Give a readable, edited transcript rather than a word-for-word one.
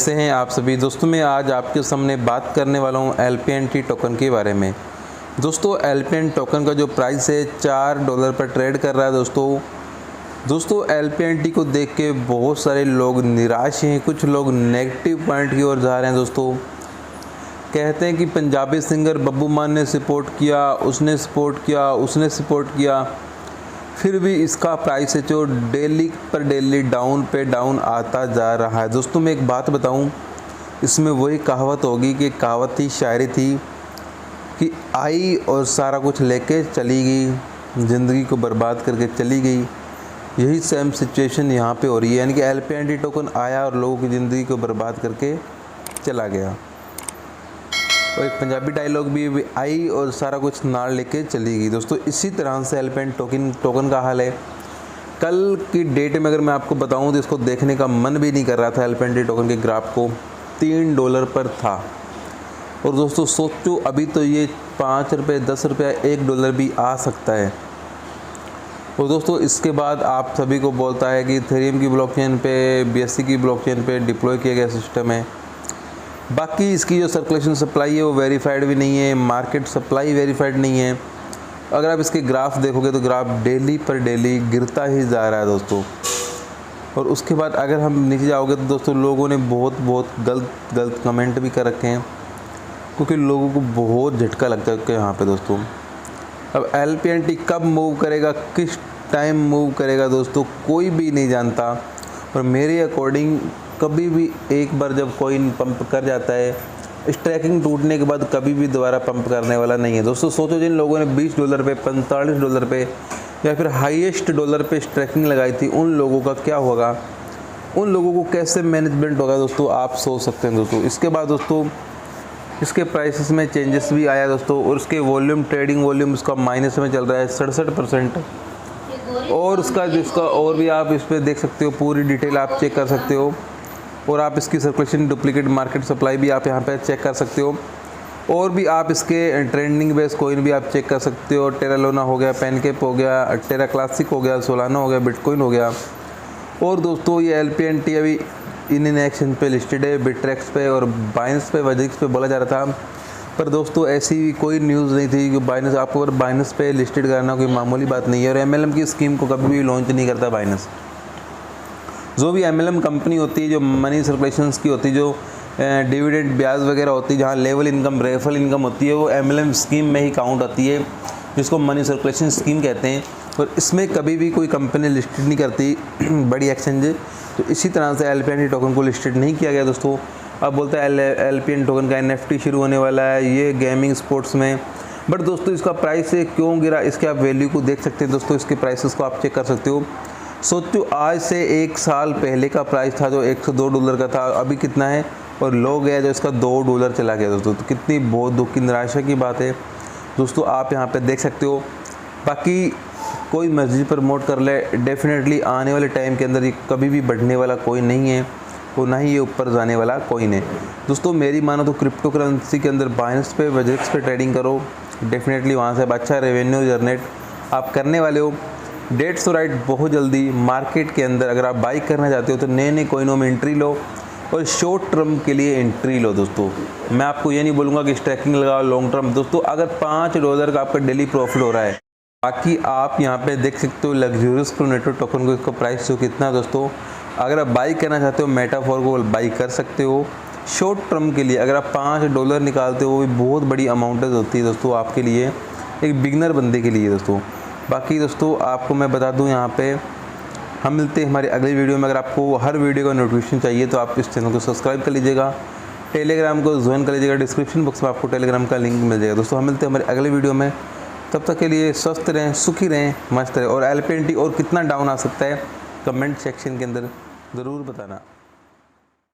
कैसे हैं आप सभी दोस्तों। मैं आज आपके सामने बात करने वाला हूं LPNT टोकन के बारे में। दोस्तों LPNT टोकन का जो प्राइस है $4 पर ट्रेड कर रहा है। दोस्तों LPNT को देख के बहुत सारे लोग निराश हैं, कुछ लोग नेगेटिव पॉइंट की ओर जा रहे हैं। दोस्तों कहते हैं कि पंजाबी सिंगर बब्बू मान ने सपोर्ट किया, उसने सपोर्ट किया, फिर भी इसका प्राइस है जो डेली पर डेली डाउन पे डाउन आता जा रहा है। दोस्तों मैं एक बात बताऊं, इसमें वही कहावत होगी कि कहावत थी, शायरी थी कि आई और सारा कुछ लेके चली गई, ज़िंदगी को बर्बाद करके चली गई। यही सेम सिचुएशन यहाँ पे हो रही है, यानी कि LPNT टोकन आया और लोगों की ज़िंदगी को बर्बाद करके चला गया। और एक पंजाबी डायलॉग भी आई और सारा कुछ नाल लेके चली गई। दोस्तों इसी तरह से LPNT टोकन का हाल है। कल की डेट में अगर मैं आपको बताऊं तो इसको देखने का मन भी नहीं कर रहा था। LPNT टोकन के ग्राफ को $3 पर था और दोस्तों सोचो अभी तो ये ₹5, ₹10, $1 भी आ सकता है। और दोस्तों इसके बाद आप सभी को बोलता है कि इथेरियम की ब्लॉकचेन पे, BSC की ब्लॉकचेन पे डिप्लॉय किया गया सिस्टम है। बाकी इसकी जो सर्कुलेशन सप्लाई है वो वेरीफाइड भी नहीं है, मार्केट सप्लाई वेरीफाइड नहीं है। अगर आप इसके ग्राफ देखोगे तो ग्राफ डेली पर डेली गिरता ही जा रहा है दोस्तों। और उसके बाद अगर हम नीचे जाओगे तो दोस्तों लोगों ने बहुत गलत कमेंट भी कर रखे हैं, क्योंकि लोगों को बहुत झटका लगता है यहाँ पे दोस्तों। अब LPNT कब मूव करेगा, किस टाइम मूव करेगा दोस्तों, कोई भी नहीं जानता। और मेरे अकॉर्डिंग कभी भी एक बार जब कॉइन पंप कर जाता है, स्ट्रैकिंग टूटने के बाद कभी भी दोबारा पंप करने वाला नहीं है दोस्तों। सोचो जिन लोगों ने $20 पे, $45 पे या फिर हाईएस्ट डॉलर पे स्ट्रैकिंग लगाई थी, उन लोगों का क्या होगा, उन लोगों को कैसे मैनेजमेंट होगा दोस्तों, आप सोच सकते हैं दोस्तों। इसके बाद दोस्तों इसके प्राइसेस में चेंजेस भी आया दोस्तों, और उसके वॉल्यूम, ट्रेडिंग वॉल्यूम उसका माइनस में चल रहा है 67%। और उसका जिसका और भी आप इस पर देख सकते हो, पूरी डिटेल आप चेक कर सकते हो। और आप इसकी सर्कुलेशन, डुप्लीकेट मार्केट सप्लाई भी आप यहाँ पे चेक कर सकते हो। और भी आप इसके ट्रेंडिंग बेस कोइन भी आप चेक कर सकते हो। टेरा लूना हो गया, पेनकेप हो गया, टेरा क्लासिक हो गया, सोलाना हो गया, बिटकॉइन हो गया। और दोस्तों ये LPNT अभी इन एक्शन पे लिस्टेड है, बिटरेक्स पे और बाइनेंस पे, वजिक्स पे बोला जा रहा था। पर दोस्तों ऐसी कोई न्यूज़ नहीं थी कि बाइनेंस, आपको अगर बाइनेंस पे लिस्टेड करना कोई मामूली बात नहीं है। और MLM की स्कीम को कभी भी लॉन्च नहीं करता बाइनेंस। जो भी MLM कंपनी होती है, जो मनी सर्कुलेशंस की होती है, जो डिविडेंड ब्याज वगैरह होती है, जहाँ लेवल इनकम, रेफरल इनकम होती है, वो MLM स्कीम में ही काउंट आती है, जिसको मनी सर्कुलेशन स्कीम कहते हैं। और इसमें कभी भी कोई कंपनी लिस्टेड नहीं करती बड़ी एक्सचेंज। तो इसी तरह से LPNT टोकन को लिस्टेड नहीं किया गया दोस्तों। अब बोलता है LPNT टोकन का NFT शुरू होने वाला है, ये गेमिंग स्पोर्ट्स में। बट दोस्तों इसका प्राइस क्यों गिरा, इसके आप वैल्यू को देख सकते हैं दोस्तों, इसके प्राइसेस को आप चेक कर सकते हो। सोचो आज से 1 साल पहले का प्राइस था जो $102 का था, अभी कितना है, और लो गया जो इसका $2 चला गया दोस्तों। तो कितनी बहुत दुख की, निराशा की बात है दोस्तों, आप यहाँ पे देख सकते हो। बाकी कोई मर्जी प्रमोट कर ले, डेफिनेटली आने वाले टाइम के अंदर ये कभी भी बढ़ने वाला कोई नहीं है, और ना ही ये ऊपर जाने वाला कोई नहीं दोस्तों। मेरी मानो तो क्रिप्टो करेंसी के अंदर बाइनेंस पे, वजिक्स पे ट्रेडिंग करो, डेफिनेटली वहाँ से अच्छा रेवेन्यू जनरेट आप करने वाले हो। डेट्स तो राइट बहुत जल्दी मार्केट के अंदर अगर आप बाई करना चाहते हो तो नए कोइनों में एंट्री लो, और शॉर्ट टर्म के लिए एंट्री लो दोस्तों। मैं आपको ये नहीं बोलूँगा कि स्ट्रैकिंग लगाओ लॉन्ग टर्म दोस्तों, अगर $5 का आपका डेली प्रॉफिट हो रहा है। बाकी आप यहाँ पे देख सकते हो लग्जूरियस प्रोनेटो टोकन को, इसका प्राइस जो कितना है दोस्तों। अगर आप बाई करना चाहते हो मेटाफोर को बाई कर सकते हो शॉर्ट टर्म के लिए। अगर आप $5 निकालते हो, वो भी बहुत बड़ी अमाउंट होती है दोस्तों आपके लिए, एक बिगनर बंदे के लिए दोस्तों। बाकी दोस्तों आपको मैं बता दूं, यहाँ पे हम मिलते हैं हमारी अगली वीडियो में। अगर आपको हर वीडियो का नोटिफिकेशन चाहिए तो आप इस चैनल को सब्सक्राइब कर लीजिएगा, टेलीग्राम को ज्वाइन कर लीजिएगा, डिस्क्रिप्शन बॉक्स में आपको टेलीग्राम का लिंक मिल जाएगा दोस्तों। हम मिलते हैं हमारी अगली वीडियो में, तब तक के लिए स्वस्थ रहें, सुखी रहें, मस्त रहें। और LPNT और कितना डाउन आ सकता है कमेंट सेक्शन के अंदर ज़रूर बताना।